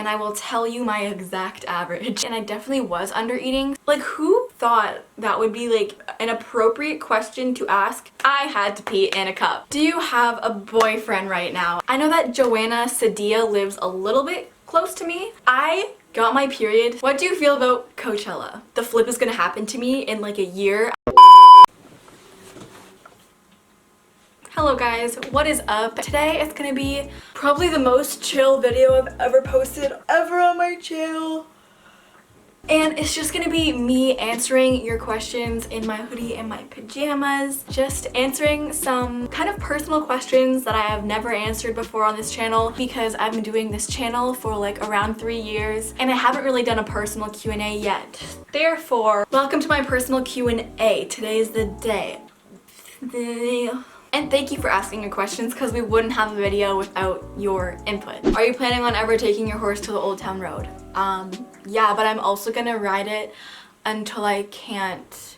and I will tell you my exact average. And I definitely was under eating. Like, who thought that would be like an appropriate question to ask? I had to pee in a cup. Do you have a boyfriend right now? I know that Joanna Sadie lives a little bit close to me. I got my period. What do you feel about Coachella? The flip is gonna happen to me in like a year. Hello guys, what is up? Today it's gonna be probably the most chill video I've ever posted ever on my channel. And it's just gonna be me answering your questions in my hoodie and my pajamas. Just answering some kind of personal questions that I have never answered before on this channel because I've been doing this channel for like around 3 years and I haven't really done a personal Q&A yet. Therefore, welcome to my personal Q&A. Today is the day. And thank you for asking your questions because we wouldn't have a video without your input. Are you planning on ever taking your horse to the Old Town Road? Yeah, but I'm also gonna ride it until I can't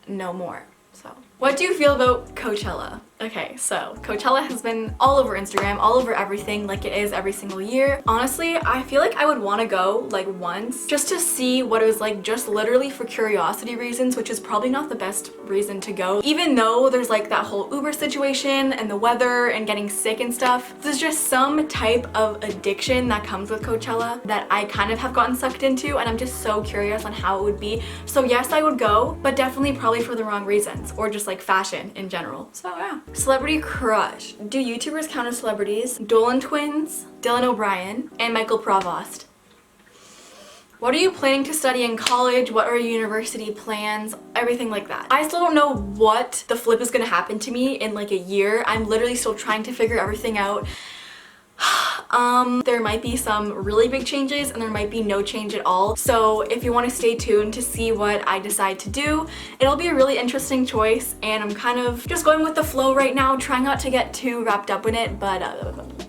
no more. So, what do you feel about Coachella? Okay, so Coachella has been all over Instagram, all over everything, like it is every single year. Honestly, I feel like I would want to go like once just to see what it was like, just literally for curiosity reasons, which is probably not the best reason to go. Even though there's like that whole Uber situation and the weather and getting sick and stuff, there's just some type of addiction that comes with Coachella that I kind of have gotten sucked into, and I'm just so curious on how it would be. So yes, I would go, but definitely probably for the wrong reasons, or just like fashion in general. So yeah. Celebrity crush. Do YouTubers count as celebrities? Dolan twins, Dylan O'Brien, and Michael Provost. What are you planning to study in college? What are your university plans? Everything like that. I still don't know what the flip is gonna happen to me in like a year. I'm literally still trying to figure everything out. There might be some really big changes and there might be no change at all. So if you want to stay tuned to see what I decide to do, it'll be a really interesting choice and I'm kind of just going with the flow right now, trying not to get too wrapped up in it, but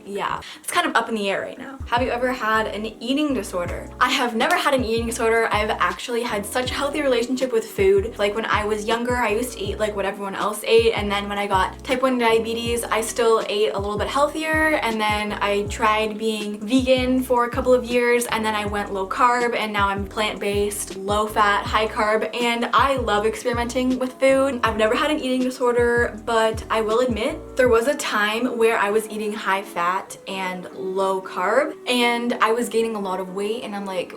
yeah, it's kind of up in the air right now. Have you ever had an eating disorder? I have never had an eating disorder. I've actually had such a healthy relationship with food. Like when I was younger, I used to eat like what everyone else ate, and then when I got type 1 diabetes, I still ate a little bit healthier, and then I tried being vegan for a couple of years, and then I went low carb, and now I'm plant-based, low fat, high carb, and I love experimenting with food. I've never had an eating disorder, but I will admit there was a time where I was eating high fat and low carb and I was gaining a lot of weight, and I'm like,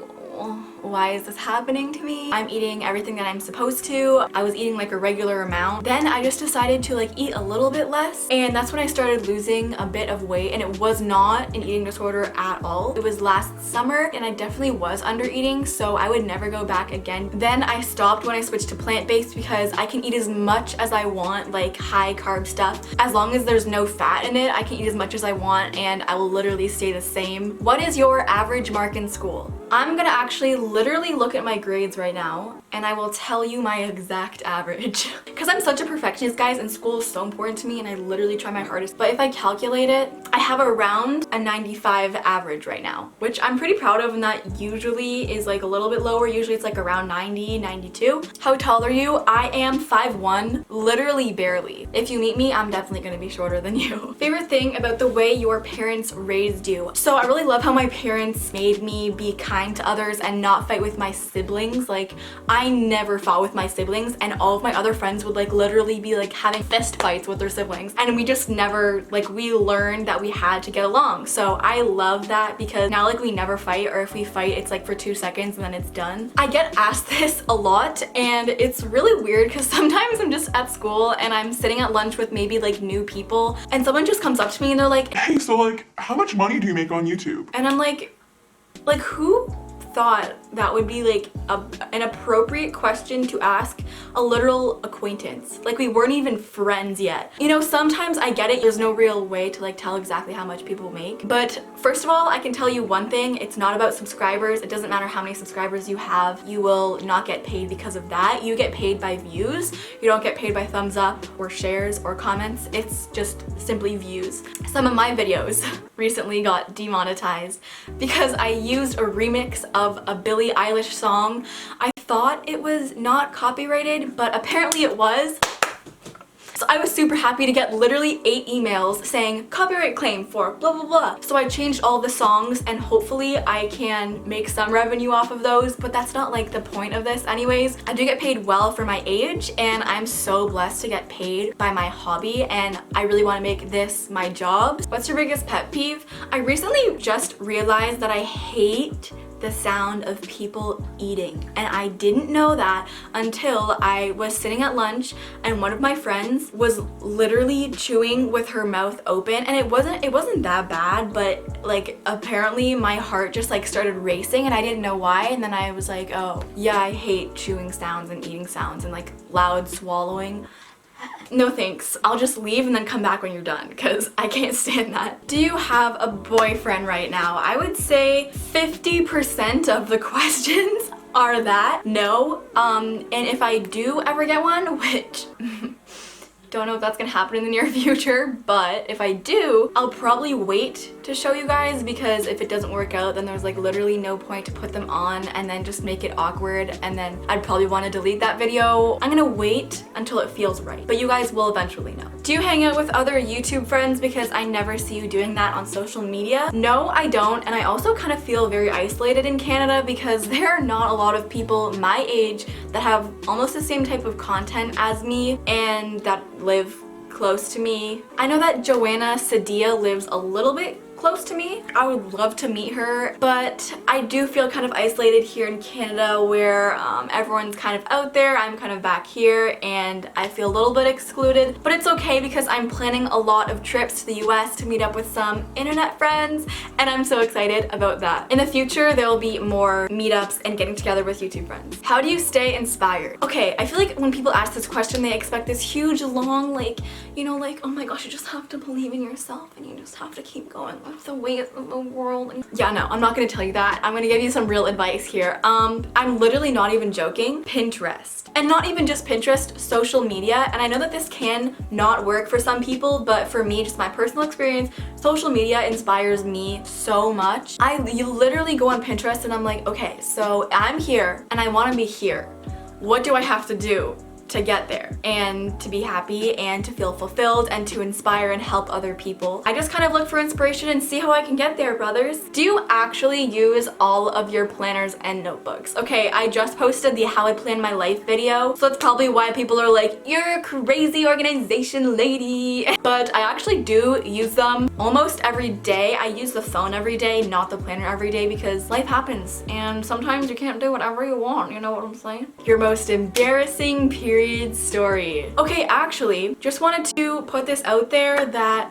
why is this happening to me? I'm eating everything that I'm supposed to. I was eating like a regular amount. Then I just decided to like eat a little bit less, and that's when I started losing a bit of weight, and it was not an eating disorder at all. It was last summer and I definitely was under eating, so I would never go back again. Then I stopped when I switched to plant-based because I can eat as much as I want, like high carb stuff. As long as there's no fat in it, I can eat as much as I want and I will literally stay the same. What is your average mark in school? I'm gonna actually literally look at my grades right now and I will tell you my exact average. Because I'm such a perfectionist, guys, and school is so important to me and I literally try my hardest. But if I calculate it, I have around a 95 average right now, which I'm pretty proud of, and that usually is like a little bit lower. Usually it's like around 90, 92. How tall are you? I am 5'1", literally barely. If you meet me, I'm definitely gonna be shorter than you. Favorite thing about the way your parents raised you? So I really love how my parents made me be kind to others and not fight with my siblings. Like, I never fought with my siblings, and all of my other friends would like literally be like having fist fights with their siblings, and we just never, like, we learned that we had to get along. So I love that because now like we never fight, or if we fight it's like for 2 seconds and then it's done. I get asked this a lot and it's really weird because sometimes I'm just at school and I'm sitting at lunch with maybe like new people and someone just comes up to me and they're like, hey, so like how much money do you make on YouTube? And I'm like who thought that would be like an appropriate question to ask a literal acquaintance? Like, we weren't even friends yet. You know, sometimes I get it, there's no real way to like tell exactly how much people make, but first of all, I can tell you one thing, it's not about subscribers. It doesn't matter how many subscribers you have, you will not get paid because of that. You get paid by views. You don't get paid by thumbs up or shares or comments. It's just simply views. Some of my videos recently got demonetized because I used a remix of a Billie Eilish song. I thought it was not copyrighted, but apparently it was. So I was super happy to get literally 8 emails saying copyright claim for blah blah blah. So I changed all the songs and hopefully I can make some revenue off of those, but that's not like the point of this anyways. I do get paid well for my age and I'm so blessed to get paid by my hobby and I really want to make this my job. What's your biggest pet peeve? I recently just realized that I hate the sound of people eating, and I didn't know that until I was sitting at lunch and one of my friends was literally chewing with her mouth open, and it wasn't that bad, but like apparently my heart just like started racing and I didn't know why, and then I was like, oh yeah, I hate chewing sounds and eating sounds and like loud swallowing. No thanks. I'll just leave and then come back when you're done because I can't stand that. Do you have a boyfriend right now? I would say 50% of the questions are that no. And if I do ever get one, which don't know if that's gonna happen in the near future, but if I do, I'll probably wait to show you guys because if it doesn't work out, then there's like literally no point to put them on and then just make it awkward and then I'd probably want to delete that video. I'm gonna wait until it feels right, but you guys will eventually know. Do you hang out with other YouTube friends? Because I never see you doing that on social media. No, I don't, and I also kind of feel very isolated in Canada because there are not a lot of people my age that have almost the same type of content as me and that live close to me. I know that Joanna Sadie lives a little bit close to me. I would love to meet her, but I do feel kind of isolated here in Canada where everyone's kind of out there, I'm kind of back here, and I feel a little bit excluded, but it's okay because I'm planning a lot of trips to the US to meet up with some internet friends, and I'm so excited about that. In the future, there will be more meetups and getting together with YouTube friends. How do you stay inspired? Okay, I feel like when people ask this question, they expect this huge, long, like, you know, like, oh my gosh, you just have to believe in yourself and you just have to keep going with the ways of the world. Yeah, no, I'm not gonna tell you that. I'm gonna give you some real advice here. I'm literally not even joking. Pinterest. And not even just Pinterest, social media. And I know that this can not work for some people, but for me, just my personal experience, social media inspires me so much. You literally go on Pinterest and I'm like, okay, so I'm here and I wanna be here. What do I have to do to get there and to be happy and to feel fulfilled and to inspire and help other people? I just kind of look for inspiration and see how I can get there, brothers. Do you actually use all of your planners and notebooks? Okay, I just posted the how I plan my life video, so that's probably why people are like, you're a crazy organization lady. But I actually do use them almost every day. I use the phone every day, not the planner every day, because life happens and sometimes you can't do whatever you want, you know what I'm saying? Your most embarrassing period story. Okay, actually, just wanted to put this out there that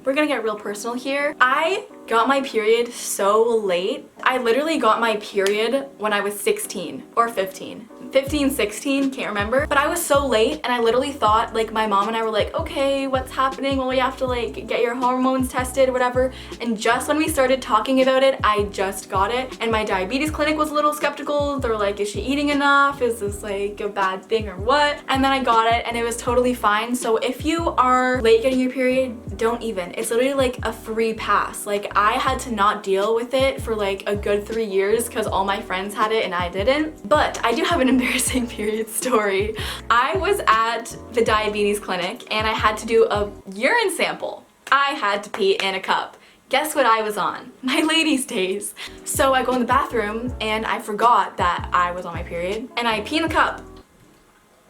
we're gonna get real personal here. I got my period so late. I literally got my period when I was 16 or 15. 15, 16, can't remember. But I was so late and I literally thought, like, my mom and I were like, okay, what's happening? Well, you have to like get your hormones tested, whatever. And just when we started talking about it, I just got it. And my diabetes clinic was a little skeptical. They were like, is she eating enough? Is this like a bad thing or what? And then I got it and it was totally fine. So if you are late getting your period, don't even. It's literally like a free pass. Like, I had to not deal with it for like a good 3 years because all my friends had it and I didn't. But I do have an embarrassing period story. I was at the diabetes clinic and I had to do a urine sample. I had to pee in a cup. Guess what I was on? My ladies' days. So I go in the bathroom and I forgot that I was on my period and I pee in the cup.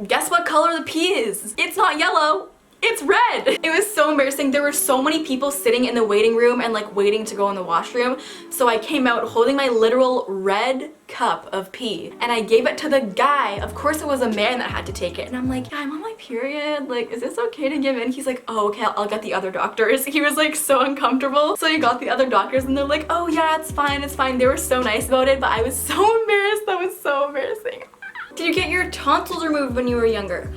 Guess what color the pee is? It's not yellow. It's red! It was so embarrassing. There were so many people sitting in the waiting room and like waiting to go in the washroom. So I came out holding my literal red cup of pee and I gave it to the guy. Of course it was a man that had to take it. And I'm like, yeah, I'm on my period. Like, is this okay to give in? He's like, oh, okay, I'll get the other doctors. He was like so uncomfortable. So he got the other doctors and they're like, oh yeah, it's fine, it's fine. They were so nice about it, but I was so embarrassed. That was so embarrassing. Did you get your tonsils removed when you were younger?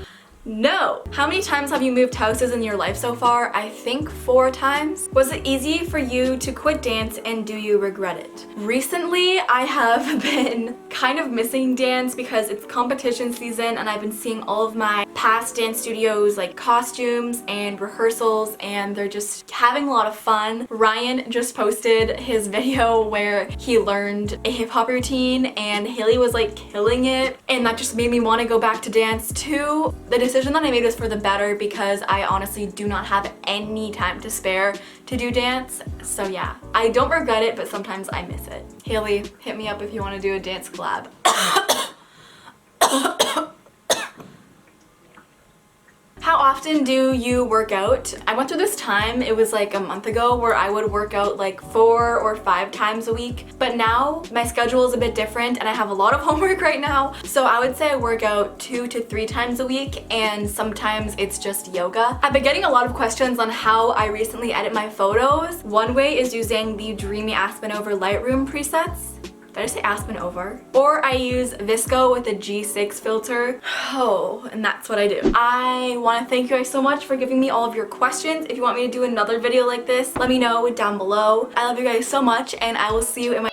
No. How many times have you moved houses in your life so far? I think 4 times. Was it easy for you to quit dance and do you regret it? Recently, I have been kind of missing dance because it's competition season and I've been seeing all of my past dance studios like costumes and rehearsals, and they're just having a lot of fun. Ryan just posted his video where he learned a hip hop routine and Haley was like killing it, and that just made me want to go back to dance too. The decision that I made was for the better because I honestly do not have any time to spare to do dance. So yeah, I don't regret it, but sometimes I miss it. Haley, hit me up if you want to do a dance collab. How often do you work out? I went through this time, it was like a month ago, where I would work out like 4 or 5 times a week, but now my schedule is a bit different and I have a lot of homework right now, so I would say I work out 2 to 3 times a week, and sometimes it's just yoga. I've been getting a lot of questions on how I recently edit my photos. One way is using the Dreamy Aspen Over Lightroom presets. Did I say Aspen Over? Or I use Visco with a G6 filter. Oh, and that's what I do. I want to thank you guys so much for giving me all of your questions. If you want me to do another video like this, let me know down below. I love you guys so much, and I will see you in my